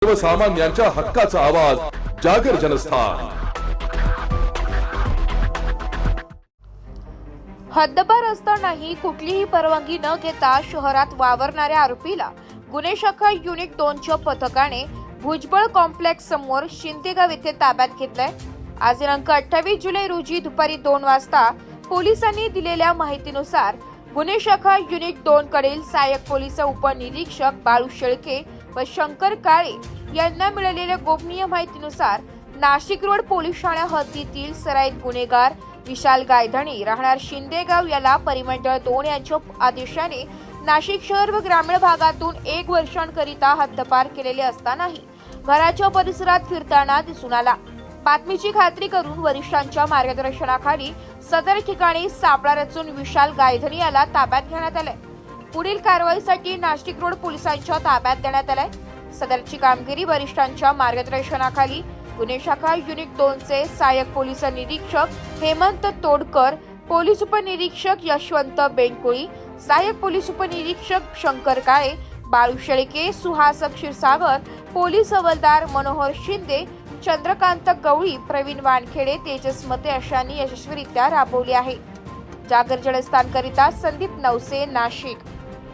सर्वसामान्यांच्या हक्काचा आवाज जागर जनस्थान। हद्दपार असतानाही कुठलीही परवानगी न घेता शहरात वावरणाऱ्या आरोपीला गुन्हे शाखा युनिट 2च्या पथकाने भुजबळ कॉम्प्लेक्स समोर शिंदेगाव येथे ताब्यात घेतलंय। आज दिनांक 28 जुलै रोजी दुपारी 2 वाजता पोलिसांनी दिलेल्या माहितीनुसार गुन्हे शाखा युनिट 2 कडील सहाय्यक पोलीस उपनिरीक्षक बाळू शेळके व शंकर काळे यांना मिळालेल्या गोपनीय माहितीनुसार नाशिक रोड पोलीस ठाण्या हद्दीतील सराईत गुन्हेगार विशाल गायधणी राहणार शिंदेगाव याला परिमंडळ 2 यांच्या आदेशाने नाशिक शहर व ग्रामीण भागातून 1 वर्षांकरिता हद्दपार केलेले असतानाही घराच्या परिसरात फिरताना दिसून आला। बातमीची खात्री करून वरिष्ठांच्या मार्गदर्शनाखाली सदर ठिकाणी सापळा रचून विशाल गायधणी याला ताब्यात घेण्यात आले। पुढील कारवाईसाठी नाशिक रोड पोलिसांच्या ताब्यात देण्यात आले। सदरची कामगिरी वरिष्ठांच्या मार्गदर्शनाखाली गुन्हे शाखा युनिट 2 चे सहाय्यक पोलीस निरीक्षक हेमंत तोडकर, पोलीस उपनिरीक्षक यशवंत बेंकुळी, सहाय्यक पोलीस उपनिरीक्षक शंकर काळे, बाळू शेळके, सुहास क्षीरसागर, पोलीस हवालदार मनोहर शिंदे, चंद्रकांत गवळी, प्रवीण वानखेडे, तेजस मते अशांनी यशस्वीरित्या राबवली आहे। जागर जनस्थानकरिता संदीप नवसे, नाशिक।